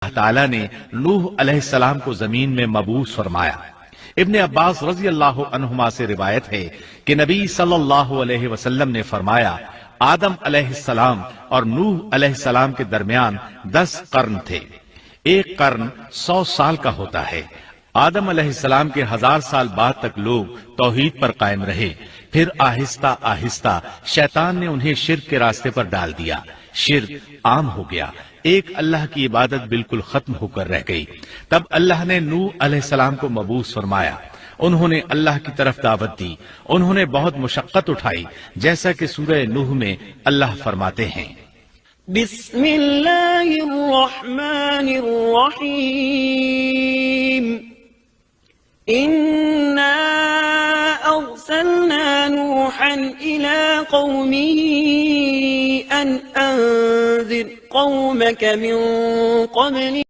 اللہ تعالیٰ نے نوح علیہ السلام کو زمین میں مبعوث فرمایا۔ ابن عباس رضی اللہ عنہما سے روایت ہے کہ نبی صلی اللہ علیہ وسلم نے فرمایا، آدم علیہ السلام اور نوح علیہ السلام کے درمیان 10 قرن تھے، ایک قرن 100 سال کا ہوتا ہے۔ آدم علیہ السلام کے 1000 سال بعد تک لوگ توحید پر قائم رہے، پھر آہستہ آہستہ شیطان نے انہیں شرک کے راستے پر ڈال دیا، شرک عام ہو گیا، ایک اللہ کی عبادت بالکل ختم ہو کر رہ گئی۔ تب اللہ نے نوح علیہ السلام کو مبعوث فرمایا، انہوں نے اللہ کی طرف دعوت دی، انہوں نے بہت مشقت اٹھائی، جیسا کہ سورہ نوح میں اللہ فرماتے ہیں، بسم اللہ الرحمن الرحیم، انا ارسلنا نوحا الى قومه ان انذر قومك من قبل